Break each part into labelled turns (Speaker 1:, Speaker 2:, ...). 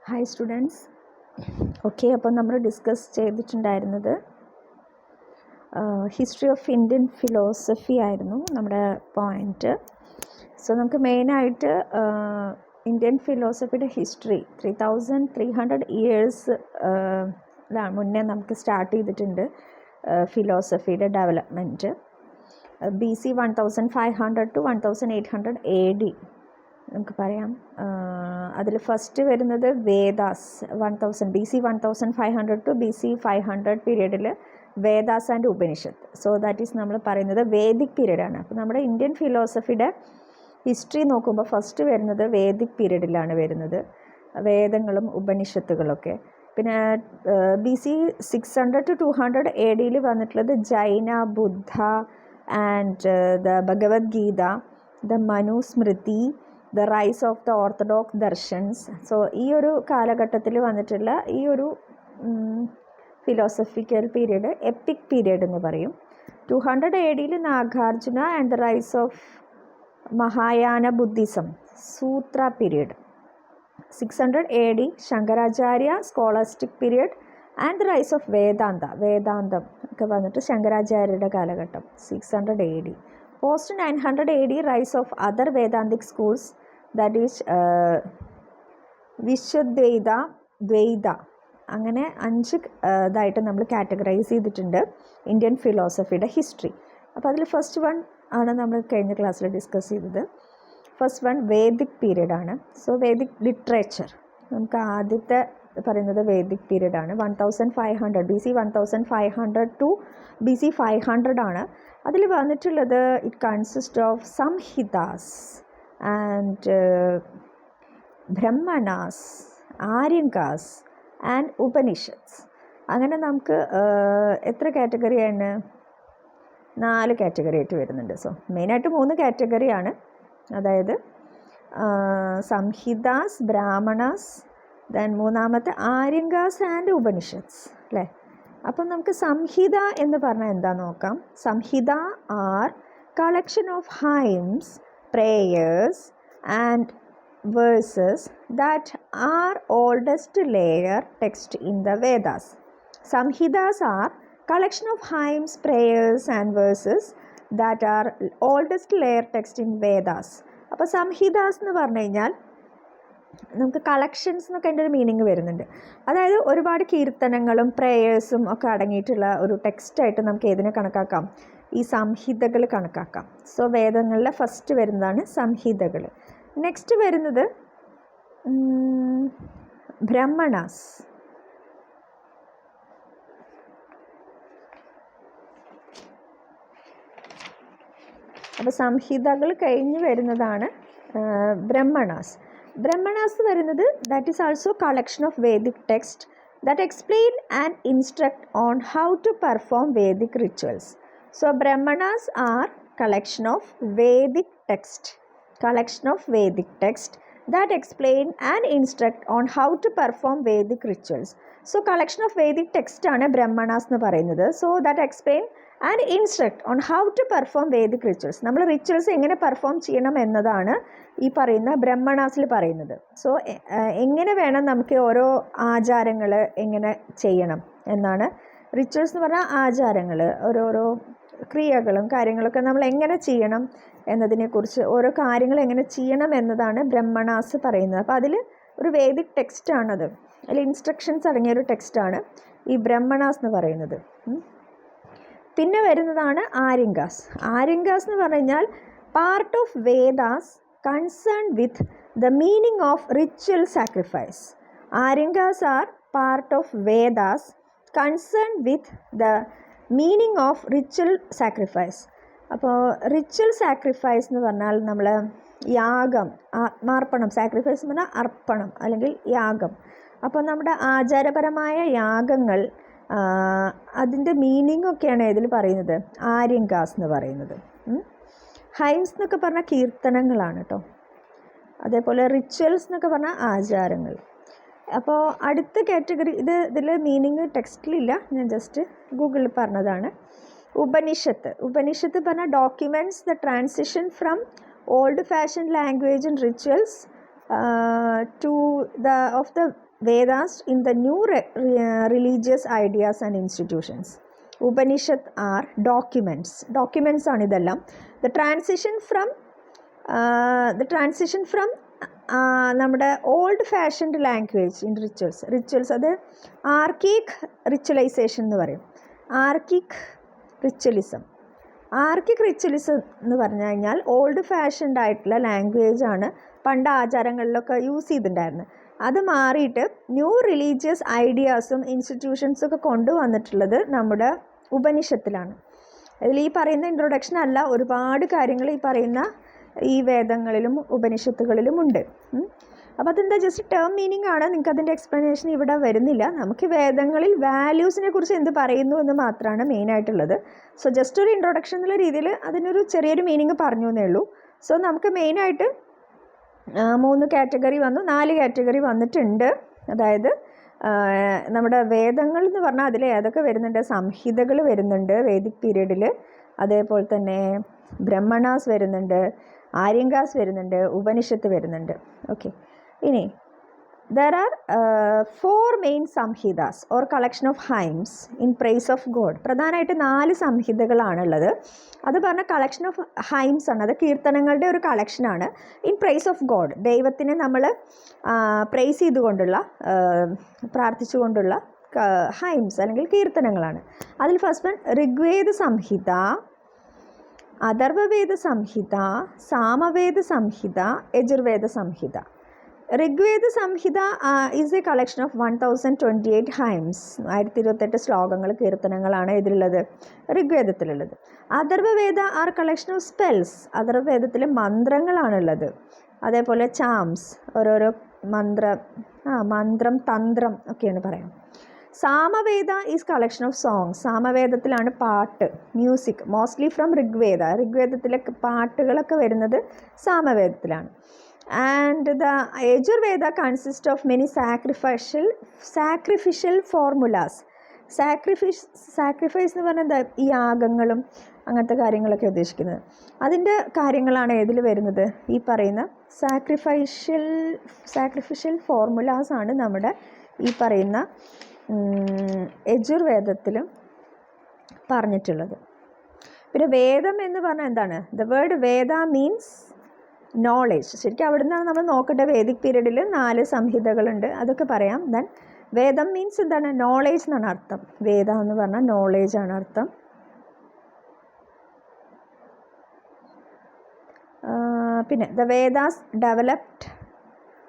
Speaker 1: Hi students. Okay, അപ്പോൾ നമ്മൾ discuss ചെയ്തിട്ടുണ്ടായിരുന്നത് ഹിസ്റ്ററി ഓഫ് ഇന്ത്യൻ ഫിലോസഫി ആയിരുന്നു നമ്മുടെ പോയിൻറ്റ്. സോ നമുക്ക് മെയിനായിട്ട് ഇന്ത്യൻ ഫിലോസഫിയുടെ ഹിസ്റ്ററി 3300 ഇയേഴ്സ് മുന്നേ നമുക്ക് സ്റ്റാർട്ട് ചെയ്തിട്ടുണ്ട് ഫിലോസഫിയുടെ ഡെവലപ്മെൻറ്റ്. BC 1500 to 1800 AD നമുക്ക് പറയാം. അതിൽ ഫസ്റ്റ് വരുന്നത് വേദാസ് 1000 BC 1500 to BC 500 പീരീഡിൽ Vedas and Upanishad. So that is നമ്മൾ പറയുന്നത് വേദിക് പീരീഡാണ്. അപ്പോൾ നമ്മുടെ ഇന്ത്യൻ ഫിലോസഫിയുടെ ഹിസ്റ്ററി നോക്കുമ്പോൾ ഫസ്റ്റ് വരുന്നത് വേദിക് പീരീഡിലാണ് വരുന്നത്, വേദങ്ങളും ഉപനിഷത്തുകളൊക്കെ. പിന്നെ BC 600 to 200 AD വന്നിട്ടുള്ളത് Jaina, Buddha and the Bhagavad Gita, the Manusmriti, the rise of the orthodox darshans. So ഈ ഒരു കാലഘട്ടത്തിൽ വന്നിട്ടുള്ള ഈ ഒരു ഫിലോസഫിക്കൽ പീരീഡ് എപ്പിക് പീരീഡ് എന്ന് പറയും. 200 AD Nagarjuna and the rise of Mahayana Buddhism, sutra period. 600 AD Shankaracharya, scholastic period and the rise of വേദാന്തം ഒക്കെ വന്നിട്ട് ശങ്കരാചാര്യരുടെ കാലഘട്ടം 600 AD. Post 900 AD rise of other Vedic schools, that is Vishwadvaita, Dvaita. അങ്ങനെ 5 ഇതായിട്ട് നമ്മൾ കാറ്റഗറൈസ് ചെയ്തിട്ടുണ്ട് ഇന്ത്യൻ ഫിലോസഫിയുടെ ഹിസ്റ്ററി. അപ്പോൾ അതിൽ ഫസ്റ്റ് വൺ ആണ് നമ്മൾ കഴിഞ്ഞ ക്ലാസ്സിൽ ഡിസ്കസ് ചെയ്തത്. ഫസ്റ്റ് വൺ വേദിക് പീരീഡാണ്. സോ വേദിക് ലിറ്ററേച്ചർ നമുക്ക് ആദ്യത്തെ പറയുന്നത് വേദിക് പീരീഡാണ്. 1500 BC 1500 to BC 500 ആണ്. അതിൽ വന്നിട്ടുള്ളത് it consist of Samhitas and Brahmanas, Aranyakas and Upanishads. അങ്ങനെ നമുക്ക് എത്ര കാറ്റഗറിയാണ്? 4 കാറ്റഗറി ആയിട്ട് വരുന്നുണ്ട്. സോ മെയിനായിട്ട് 3 കാറ്റഗറിയാണ്, അതായത് സംഹിതാസ്, ബ്രാഹ്മണാസ്, ദെൻ മൂന്നാമത്തെ ആര്യങ്കാസ് ആൻഡ് ഉപനിഷത്സ് അല്ലേ. അപ്പം നമുക്ക് സംഹിത എന്ന് പറഞ്ഞാൽ എന്താ നോക്കാം. Samhita are collection of hymns, prayers and verses that are oldest layer text in the Vedas. Samhitas are collection of hymns, prayers and verses that are oldest layer text in Vedas. അപ്പോൾ സംഹിതാസ് എന്ന് പറഞ്ഞു കഴിഞ്ഞാൽ നമുക്ക് കളക്ഷൻസ് എന്നൊക്കെ അതിൻ്റെ ഒരു മീനിങ് വരുന്നുണ്ട്. അതായത് ഒരുപാട് കീർത്തനങ്ങളും പ്രേയേഴ്സും ഒക്കെ അടങ്ങിയിട്ടുള്ള ഒരു ടെക്സ്റ്റായിട്ട് നമുക്ക് ഏതിനെ കണക്കാക്കാം? ഈ സംഹിതകൾ കണക്കാക്കാം. സോ വേദങ്ങളിലെ ഫസ്റ്റ് വരുന്നതാണ് സംഹിതകൾ. നെക്സ്റ്റ് വരുന്നത് ബ്രഹ്മണാസ്. അപ്പോൾ സംഹിതകൾ കഴിഞ്ഞ് വരുന്നതാണ് ബ്രഹ്മണാസ്. ബ്രഹ്മണാസ് വരുന്നത് that is also collection of Vedic text that explain and instruct on how to perform Vedic rituals. So Brahmanas are collection of Vedic text that explain and instruct on how to perform Vedic rituals. So collection of Vedic text ആണ് ബ്രഹ്മണാസ് എന്ന് പറയുന്നത്. So that explain and instruct on how to perform Vedic rituals. നമ്മൾ rituals എങ്ങനെ perform ചെയ്യണം എന്നതാണ് ഈ പറയുന്ന ബ്രഹ്മണാസിൽ പറയുന്നത്. സോ എങ്ങനെ വേണം നമുക്ക് ഓരോ ആചാരങ്ങൾ എങ്ങനെ ചെയ്യണം എന്നാണ്. റിച്വൽസ് എന്ന് പറഞ്ഞാൽ ആചാരങ്ങൾ, ഓരോരോ ക്രിയകളും കാര്യങ്ങളൊക്കെ നമ്മൾ എങ്ങനെ ചെയ്യണം എന്നതിനെക്കുറിച്ച്, ഓരോ കാര്യങ്ങൾ എങ്ങനെ ചെയ്യണം എന്നതാണ് ബ്രഹ്മണാസ് പറയുന്നത്. അപ്പോൾ അതിൽ ഒരു വേദിക് ടെക്സ്റ്റാണത്, അതിൽ ഇൻസ്ട്രക്ഷൻസ് അടങ്ങിയൊരു ടെക്സ്റ്റാണ് ഈ ബ്രഹ്മണാസ് എന്ന് പറയുന്നത്. പിന്നെ വരുന്നതാണ് ആര്യങ്കാസ്. ആര്യങ്കാസ് എന്ന് പറഞ്ഞു കഴിഞ്ഞാൽ part of Vedas concern with the meaning of ritual sacrifice. Aranyakas are part of Vedas concern with the meaning of ritual sacrifice. അപ്പോൾ റിച്വൽ സാക്രിഫൈസ് എന്ന് പറഞ്ഞാൽ നമ്മൾ യാഗം, ആത്മാർപ്പണം. സാക്രിഫൈസ് എന്ന് പറഞ്ഞാൽ അർപ്പണം അല്ലെങ്കിൽ യാഗം. അപ്പോൾ നമ്മുടെ ആചാരപരമായ യാഗങ്ങൾ, അതിൻ്റെ മീനിങ് ഒക്കെയാണ് ഇതിൽ പറയുന്നത് ആര്യങ്കാസ് എന്ന് പറയുന്നത്. ഹൈംസ് എന്നൊക്കെ പറഞ്ഞാൽ കീർത്തനങ്ങളാണ് കേട്ടോ. അതേപോലെ റിച്വൽസ് എന്നൊക്കെ പറഞ്ഞാൽ ആചാരങ്ങൾ. അപ്പോൾ അടുത്ത കാറ്റഗറി ഇതിൽ മീനിങ് ടെക്സ്റ്റിലില്ല, ഞാൻ ജസ്റ്റ് ഗൂഗിളിൽ പറഞ്ഞതാണ്. ഉപനിഷത്ത് പറഞ്ഞാൽ documents the transition from old fashion language and rituals of the Vedas in the new religious ideas and institutions. Upanishad are documents ആണ് ഇതെല്ലാം. The transition from നമ്മുടെ old fashioned language in rituals അത് ആർക്കിക് റിച്വലൈസേഷൻ എന്ന് പറയും. ആർക്കിക് റിച്വലിസം എന്ന് പറഞ്ഞു കഴിഞ്ഞാൽ ഓൾഡ് ഫാഷൻഡ് ആയിട്ടുള്ള ലാംഗ്വേജാണ് പണ്ട് ആചാരങ്ങളിലൊക്കെ യൂസ് ചെയ്തിട്ടുണ്ടായിരുന്നത്. അത് മാറിയിട്ട് ന്യൂ റിലീജിയസ് ഐഡിയാസും ഇൻസ്റ്റിറ്റ്യൂഷൻസൊക്കെ കൊണ്ടുവന്നിട്ടുള്ളത് നമ്മുടെ ഉപനിഷത്തിലാണ്. ഇതിൽ ഈ പറയുന്ന ഇൻട്രൊഡക്ഷൻ അല്ല, ഒരുപാട് കാര്യങ്ങൾ ഈ പറയുന്ന ഈ വേദങ്ങളിലും ഉപനിഷത്തുകളിലും ഉണ്ട്. അപ്പോൾ അതെന്താ ജസ്റ്റ് ടേം മീനിങ് ആണ്, നിങ്ങൾക്ക് അതിൻ്റെ എക്സ്പ്ലനേഷൻ ഇവിടെ വരുന്നില്ല. നമുക്ക് വേദങ്ങളിൽ വാല്യൂസിനെ കുറിച്ച് എന്ത് പറയുന്നു എന്ന് മാത്രമാണ് മെയിനായിട്ടുള്ളത്. സോ ജസ്റ്റ് ഒരു ഇൻട്രൊഡക്ഷൻ എന്നുള്ള രീതിയിൽ അതിനൊരു ചെറിയൊരു മീനിങ് പറഞ്ഞു എന്നേ ഉള്ളൂ. സോ നമുക്ക് മെയിനായിട്ട് 3 കാറ്റഗറി വന്നു, 4 കാറ്റഗറി വന്നിട്ടുണ്ട്. അതായത് നമ്മുടെ വേദങ്ങൾ എന്ന് പറഞ്ഞാൽ അതിൽ ഏതൊക്കെ വരുന്നുണ്ട്? സംഹിതകൾ വരുന്നുണ്ട് വേദിക് പീരീഡിൽ, അതേപോലെ തന്നെ ബ്രഹ്മണാസ് വരുന്നുണ്ട്, ആര്യങ്കാസ് വരുന്നുണ്ട്, ഉപനിഷത്ത് വരുന്നുണ്ട്. ഓക്കെ, ഇനി there are 4 main Samhitas or collection of hymns in praise of God. പ്രധാനമായിട്ട് 4 സംഹിതകളാണുള്ളത്. അത് പറഞ്ഞ കളക്ഷൻ ഓഫ് ഹൈംസ് ആണ്, അത് കീർത്തനങ്ങളുടെ ഒരു കളക്ഷനാണ്. ഇൻ പ്രൈസ് ഓഫ് ഗോഡ്, ദൈവത്തിനെ നമ്മൾ പ്രൈസ് ചെയ്തുകൊണ്ടുള്ള പ്രാർത്ഥിച്ചുകൊണ്ടുള്ള ഹൈംസ് അല്ലെങ്കിൽ കീർത്തനങ്ങളാണ്. അതിൽ first one Rigveda Samhita, Atharvaveda Samhita, Samaveda Samhita, Yajurveda Samhita. Rigveda Samhita is a collection of 1028 hymns, 1028 ശ്ലോകങ്ങൾ, കീർത്തനങ്ങളാണ് ഇതിലുള്ളത്, ഋഗ്വേദത്തിലുള്ളത്. Atharvaveda are collection of spells, അഥർവവേദത്തിൽ മന്ത്രങ്ങളാണുള്ളത്. അതേപോലെ ചാംസ്, ഓരോരോ മന്ത്രം തന്ത്രം ഒക്കെയാണ് പറയാം. Samaveda is collection of songs, സാമവേദത്തിലാണ് പാട്ട്, മ്യൂസിക്, മോസ്റ്റ്ലി ഫ്രം ഋഗ്വേദ. ഋഗ്വേദത്തിലെ പാട്ടുകളൊക്കെ വരുന്നത് സാമവേദത്തിലാണ്. And the Yajurveda consist of many sacrificial formulas. Sacrifice എന്ന് പറഞ്ഞാൽ ഈ യാഗങ്ങളും അങ്ങനത്തെ കാര്യങ്ങളൊക്കെ ഉദ്ദേശിക്കുന്നത്. അതിൻ്റെ കാര്യങ്ങളാണ് ഏതിൽ വരുന്നത്? ഈ പറയുന്ന സാക്രിഫിഷ്യൽ ഫോർമുലാസ് ആണ് നമ്മുടെ ഈ പറയുന്ന യജുർവേദത്തിലും പറഞ്ഞിട്ടുള്ളത്. പിന്നെ വേദം എന്ന് പറഞ്ഞാൽ എന്താണ്? The word Veda means knowledge. ശരിക്കും അവിടെ നിന്നാണ് നമ്മൾ നോക്കേണ്ടത്. വേദിക് പീരീഡിൽ 4 സംഹിതകളുണ്ട്, അതൊക്കെ പറയാം. ദെൻ വേദം മീൻസ് എന്താണ്? നോളേജ് എന്നാണ് അർത്ഥം. വേദ എന്ന് പറഞ്ഞാൽ നോളേജ് ആണ് അർത്ഥം. പിന്നെ the Vedas developed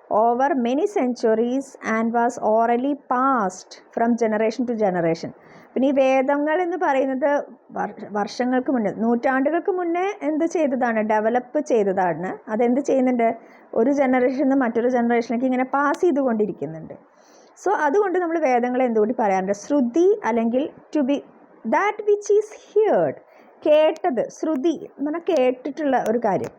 Speaker 1: over many centuries and was orally passed from generation to generation. പിന്നെ ഈ വേദങ്ങൾ എന്ന് പറയുന്നത് വർഷങ്ങൾക്ക് മുന്നേ, നൂറ്റാണ്ടുകൾക്ക് മുന്നേ എന്ത് ചെയ്തതാണ്? ഡെവലപ്പ് ചെയ്തതാണ്. അതെന്ത് ചെയ്യുന്നുണ്ട്? ഒരു ജനറേഷനിൽ നിന്ന് മറ്റൊരു ജനറേഷനിലേക്ക് ഇങ്ങനെ പാസ് ചെയ്തുകൊണ്ടിരിക്കുന്നുണ്ട്. സോ അതുകൊണ്ട് നമ്മൾ വേദങ്ങളെ എന്തുകൂടി പറയാറുണ്ട്? ശ്രുതി അല്ലെങ്കിൽ to be that which is heard, കേട്ടത്. ശ്രുതി എന്ന് പറഞ്ഞാൽ കേട്ടിട്ടുള്ള ഒരു കാര്യം.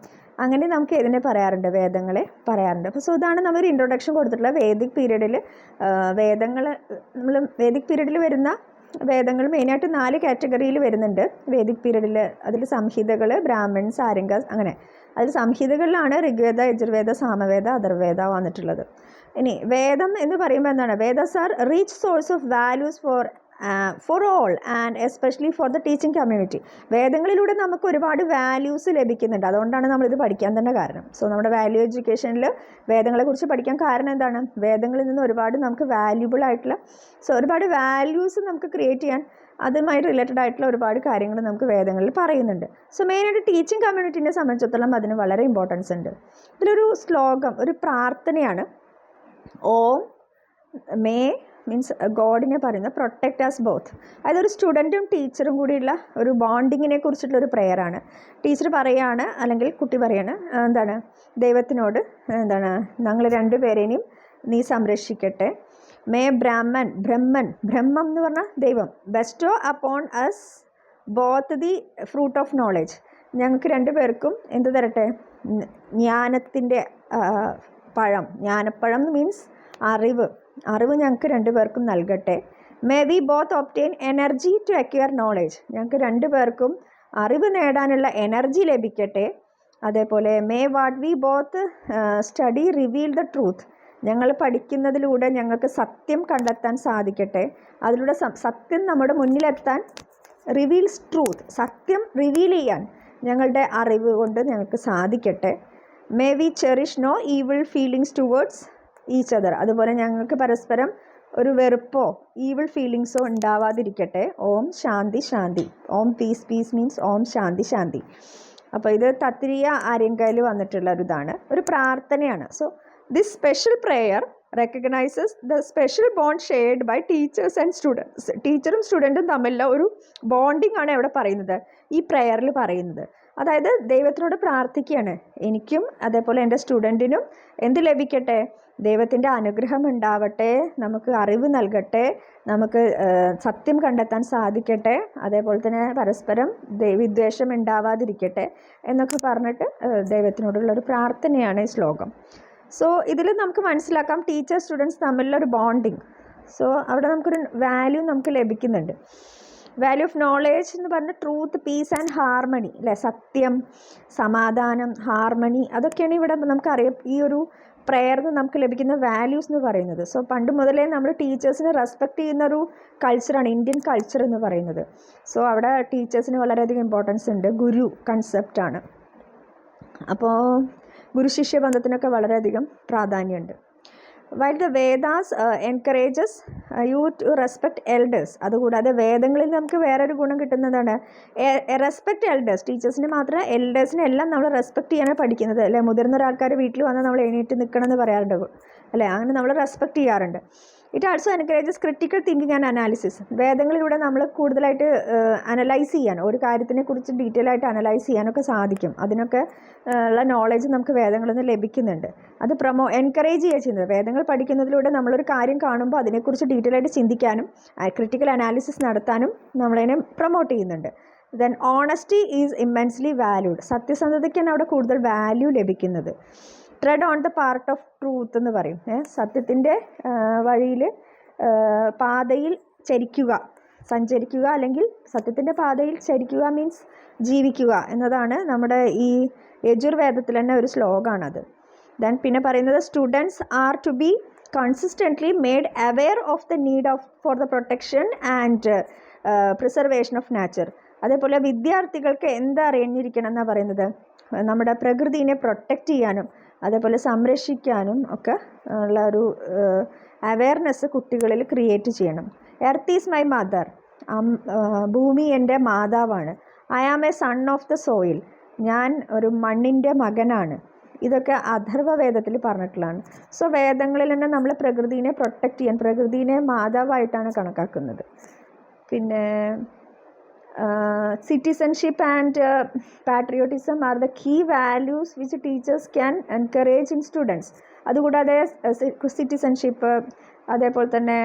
Speaker 1: അങ്ങനെ നമുക്ക് ഇതിനെ പറയാറുണ്ട്, വേദങ്ങളെ പറയാറുണ്ട്. അപ്പോൾ സോ ഇതാണ് നമ്മളൊരു ഇൻട്രൊഡക്ഷൻ കൊടുത്തിട്ടുള്ള വേദിക് പീരീഡിൽ. വേദിക് പീരീഡിൽ വരുന്ന വേദങ്ങൾ മെയിനായിട്ട് 4 കാറ്റഗറിയിൽ വരുന്നുണ്ട് വേദിക് പീരീഡിൽ. അതിൽ സംഹിതകൾ, ബ്രാഹ്മൺസ്, ആര്യങ്കാസ്, അങ്ങനെ. അതിൽ സംഹിതകളിലാണ് ഋഗ്വേദ, യജുർവേദ, സാമവേദ, അഥർവവേദ വന്നിട്ടുള്ളത്. ഇനി വേദം എന്ന് പറയുമ്പോൾ എന്താണ്? Vedas are rich source of values for all and especially for the teaching community. വേദങ്ങളിലൂടെ നമുക്ക് ഒരുപാട് വാല്യൂസ് ലഭിക്കുന്നുണ്ട്. അതുകൊണ്ടാണ് നമ്മളിത് പഠിക്കാൻ തന്നെ കാരണം. സോ നമ്മുടെ വാല്യൂ എഡ്യൂക്കേഷനിൽ വേദങ്ങളെക്കുറിച്ച് പഠിക്കാൻ കാരണം എന്താണ്? വേദങ്ങളിൽ നിന്ന് ഒരുപാട് നമുക്ക് വാല്യൂബിൾ ആയിട്ടുള്ള, ഒരുപാട് വാല്യൂസ് നമുക്ക് ക്രിയേറ്റ് ചെയ്യാൻ അതുമായി റിലേറ്റഡ് ആയിട്ടുള്ള ഒരുപാട് കാര്യങ്ങൾ നമുക്ക് വേദങ്ങളിൽ പറയുന്നുണ്ട്. സോ മെയിനായിട്ട് ടീച്ചിങ് കമ്മ്യൂണിറ്റിനെ സംബന്ധിച്ചിടത്തോളം അതിന് വളരെ ഇമ്പോർട്ടൻസ് ഉണ്ട്. ഇതിലൊരു ശ്ലോകം, ഒരു പ്രാർത്ഥനയാണ്. ഓം മേ മീൻസ് ഗോഡിനെ പറയുന്നത് പ്രൊട്ടക്റ്റ് അസ് ബോത്ത്. അതായത് ഒരു സ്റ്റുഡൻറ്റും ടീച്ചറും കൂടിയുള്ള ഒരു ബോണ്ടിങ്ങിനെ കുറിച്ചിട്ടുള്ളൊരു പ്രെയറാണ്. ടീച്ചർ പറയുകയാണ്, അല്ലെങ്കിൽ കുട്ടി പറയാണ്, എന്താണ്? ദൈവത്തിനോട് എന്താണ്? ഞങ്ങൾ 2 പേരെയും നീ സംരക്ഷിക്കട്ടെ. മേ ബ്രഹ്മം എന്ന് പറഞ്ഞാൽ ദൈവം, bestow upon us both the fruit of knowledge. ഞങ്ങൾക്ക് 2 പേർക്കും എന്ത് തരട്ടെ? ജ്ഞാനത്തിൻ്റെ പഴം. ജ്ഞാനപ്പഴം മീൻസ് അറിവ് ഞങ്ങൾക്ക് 2 പേർക്കും നൽകട്ടെ. May we both obtain energy to acquire knowledge. ഞങ്ങൾക്ക് 2 പേർക്കും അറിവ് നേടാനുള്ള എനർജി ലഭിക്കട്ടെ. അതേപോലെ may what we both study reveal the truth. ഞങ്ങൾ പഠിക്കുന്നതിലൂടെ ഞങ്ങൾക്ക് സത്യം കണ്ടെത്താൻ സാധിക്കട്ടെ. അതിലൂടെ സത്യം നമ്മുടെ മുന്നിലെത്താൻ റിവീൽസ് ട്രൂത്ത്, സത്യം റിവീൽ ചെയ്യാൻ ഞങ്ങളുടെ അറിവ് കൊണ്ട് ഞങ്ങൾക്ക് സാധിക്കട്ടെ. May we cherish no evil feelings towards each other. അതുപോലെ ഞങ്ങൾക്ക് പരസ്പരം ഒരു വെറുപ്പോ ഈവിൾ ഫീലിങ്സോ ഉണ്ടാവാതിരിക്കട്ടെ. ഓം ശാന്തി ശാന്തി. ഓം പീസ്. പീസ് മീൻസ് ഓം ശാന്തി ശാന്തി. അപ്പോൾ ഇത് തത്രീയ ആര്യങ്കയിൽ വന്നിട്ടുള്ള ഒരു ഇതാണ്, ഒരു പ്രാർത്ഥനയാണ്. So this special prayer recognises the special bond shared by teachers and students. ടീച്ചറും സ്റ്റുഡൻറ്റും തമ്മിലുള്ള ഒരു ബോണ്ടിങ് ആണ് ഇവിടെ പറയുന്നത്, ഈ പ്രെയറിൽ പറയുന്നത്. അതായത് ദൈവത്തിനോട് പ്രാർത്ഥിക്കുകയാണ്, എനിക്കും അതേപോലെ എൻ്റെ സ്റ്റുഡൻറ്റിനും എന്ത് ലഭിക്കട്ടെ? ദൈവത്തിൻ്റെ അനുഗ്രഹം ഉണ്ടാവട്ടെ, നമുക്ക് അറിവ് നൽകട്ടെ, നമുക്ക് സത്യം കണ്ടെത്താൻ സാധിക്കട്ടെ, അതേപോലെ തന്നെ പരസ്പരം വിദ്വേഷം ഉണ്ടാവാതിരിക്കട്ടെ എന്നൊക്കെ പറഞ്ഞിട്ട് ദൈവത്തിനോടുള്ളൊരു പ്രാർത്ഥനയാണ് ഈ ശ്ലോകം. സോ ഇതിൽ നമുക്ക് മനസ്സിലാക്കാം ടീച്ചർ സ്റ്റുഡൻസ് തമ്മിലുള്ളൊരു ബോണ്ടിങ്. സോ അവിടെ നമുക്കൊരു വാല്യൂ നമുക്ക് ലഭിക്കുന്നുണ്ട്. വാല്യൂ ഓഫ് നോളേജ് എന്ന് പറഞ്ഞാൽ ട്രൂത്ത്, പീസ് ആൻഡ് ഹാർമണി അല്ലേ? സത്യം, സമാധാനം, ഹാർമണി, അതൊക്കെയാണ് ഇവിടെ നമുക്കറിയാം ഈ ഒരു പ്രെയറിന് നമുക്ക് ലഭിക്കുന്ന വാല്യൂസ് എന്ന് പറയുന്നത്. സോ പണ്ട് മുതലേ നമ്മൾ ടീച്ചേഴ്സിനെ റെസ്പെക്റ്റ് ചെയ്യുന്നൊരു കൾച്ചറാണ് ഇന്ത്യൻ കൾച്ചർ എന്ന് പറയുന്നത്. സോ അവിടെ ടീച്ചേഴ്സിന് വളരെയധികം ഇമ്പോർട്ടൻസ് ഉണ്ട്. ഗുരു കൺസെപ്റ്റാണ്. അപ്പോൾ ഗുരു ശിഷ്യ ബന്ധത്തിനൊക്കെ വളരെയധികം പ്രാധാന്യമുണ്ട്. While the Vedas encourages you to respect elders. അതുകൂടാതെ വേദങ്ങളിൽ നമുക്ക് വേറൊരു ഗുണം കിട്ടുന്നതാണ് റെസ്പെക്ട് എൽഡേഴ്സ്. ടീച്ചേഴ്സിനെ മാത്രമേ എൽഡേഴ്സിനെ എല്ലാം നമ്മൾ റെസ്പെക്ട് ചെയ്യാനാണ് പഠിക്കുന്നത് അല്ലേ? മുതിർന്ന ഒരാൾക്കാർ വീട്ടിൽ വന്നാൽ നമ്മൾ എണീറ്റ് നിൽക്കണം എന്ന് പറയാറുണ്ട് അല്ലേ? അങ്ങനെ നമ്മൾ റെസ്പെക്ട് ചെയ്യാറുണ്ട്. It also encourages critical thinking and analysis. വേദങ്ങളിലൂടെ നമ്മൾ കൂടുതലായിട്ട് അനലൈസ് ചെയ്യാൻ, ഒരു കാര്യത്തിനെ കുറിച്ച് ഡീറ്റെയിൽ ആയിട്ട് അനലൈസ് ചെയ്യാനൊക്കെ സാധിക്കും. അതിനൊക്കെ ഉള്ള നോളേജ് നമുക്ക് വേദങ്ങളിൽ നിന്ന് ലഭിക്കുന്നുണ്ട്. അത് എൻകറേജ് ചെയ്യുക ചെയ്യുന്നത്. വേദങ്ങൾ പഠിക്കുന്നതിലൂടെ നമ്മളൊരു കാര്യം കാണുമ്പോൾ അതിനെക്കുറിച്ച് ഡീറ്റെയിൽ ആയിട്ട് ചിന്തിക്കാനും ക്രിട്ടിക്കൽ അനാലിസിസ് നടത്താനും നമ്മളതിനെ പ്രൊമോട്ട് ചെയ്യുന്നുണ്ട്. Then honesty is immensely valued. സത്യസന്ധതയ്ക്കാണ് അവിടെ കൂടുതൽ വാല്യൂ ലഭിക്കുന്നത്. Tread on the part of truth എന്ന് പറയും. സത്യത്തിൻ്റെ വഴിയിൽ പാതയിൽ സഞ്ചരിക്കുക അല്ലെങ്കിൽ സത്യത്തിൻ്റെ പാതയിൽ ചരിക്കുക മീൻസ് ജീവിക്കുക എന്നതാണ് നമ്മുടെ ഈ യജുർവേദത്തിൽ തന്നെ ഒരു ശ്ലോകമാണത്. ദെൻ പിന്നെ പറയുന്നത് students are to be consistently made aware of the need for the protection and preservation of nature. അതേപോലെ വിദ്യാർത്ഥികൾക്ക് എന്താ അറിഞ്ഞിരിക്കണം എന്നാണ് പറയുന്നത്? നമ്മുടെ പ്രകൃതിനെ പ്രൊട്ടക്റ്റ് ചെയ്യാനും അതേപോലെ സംരക്ഷിക്കാനും ഒക്കെ ഉള്ള ഒരു അവെയർനെസ് കുട്ടികളിൽ ക്രിയേറ്റ് ചെയ്യണം. Earth is my mother. ഭൂമി എൻ്റെ മാതാവാണ്. I am a son of the soil. ഞാൻ ഒരു മണ്ണിൻ്റെ മകനാണ്. ഇതൊക്കെ അഥർവവേദത്തിൽ പറഞ്ഞിട്ടുള്ളതാണ്. സോ വേദങ്ങളിൽ തന്നെ നമ്മൾ പ്രകൃതിനെ പ്രൊട്ടക്റ്റ് ചെയ്യാൻ, പ്രകൃതിനെ മാതാവായിട്ടാണ് കണക്കാക്കുന്നത്. പിന്നെ citizenship and patriotism are the key values which teachers can encourage in students. അതുകൂടാതെ സിറ്റിസൺഷിപ്പ്, അതേപോലെ തന്നെ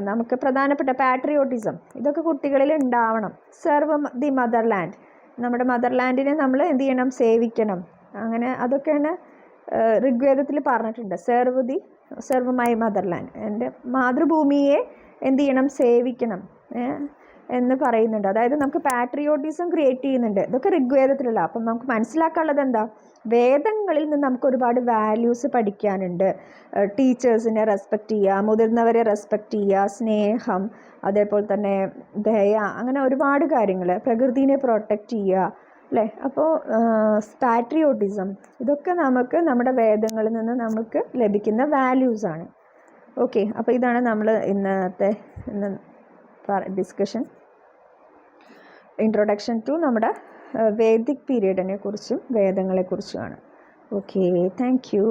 Speaker 1: നമുക്ക് പ്രധാനപ്പെട്ട പാട്രിയോട്ടിസം, ഇതൊക്കെ കുട്ടികളിൽ ഉണ്ടാവണം. Serve the motherland. നമ്മുടെ മദർലാൻഡിനെ നമ്മൾ എന്ത് ചെയ്യണം? സേവിക്കണം. അങ്ങനെ അതൊക്കെയാണ് ഋഗ്വേദത്തിൽ പറഞ്ഞിട്ടുണ്ട്. Serve my motherland. എൻ്റെ മാതൃഭൂമിയെ എന്ത് ചെയ്യണം? സേവിക്കണം എന്ന് പറയുന്നുണ്ട്. അതായത് നമുക്ക് പാട്രിയോട്ടിസം ക്രിയേറ്റ് ചെയ്യുന്നുണ്ട്. ഇതൊക്കെ ഋഗ്വേദത്തിലുള്ള. അപ്പം നമുക്ക് മനസ്സിലാക്കാനുള്ളത് എന്താ? വേദങ്ങളിൽ നിന്ന് നമുക്ക് ഒരുപാട് വാല്യൂസ് പഠിക്കാനുണ്ട്. ടീച്ചേഴ്സിനെ റെസ്പെക്റ്റ് ചെയ്യുക, മുതിർന്നവരെ റെസ്പെക്റ്റ് ചെയ്യുക, സ്നേഹം, അതേപോലെ തന്നെ ദയ, അങ്ങനെ ഒരുപാട് കാര്യങ്ങൾ, പ്രകൃതിനെ പ്രൊട്ടക്റ്റ് ചെയ്യുക അല്ലേ? അപ്പോൾ പാട്രിയോട്ടിസം, ഇതൊക്കെ നമുക്ക് നമ്മുടെ വേദങ്ങളിൽ നിന്ന് നമുക്ക് ലഭിക്കുന്ന വാല്യൂസാണ്. ഓക്കെ, അപ്പോൾ ഇതാണ് നമ്മൾ ഇന്നത്തെ ഡിസ്കഷൻ. ഇൻട്രൊഡക്ഷൻ ടു നമ്മുടെ വേദിക് പീരീഡിനെ കുറിച്ചും വേദങ്ങളെക്കുറിച്ചുമാണ്. Okay, thank you.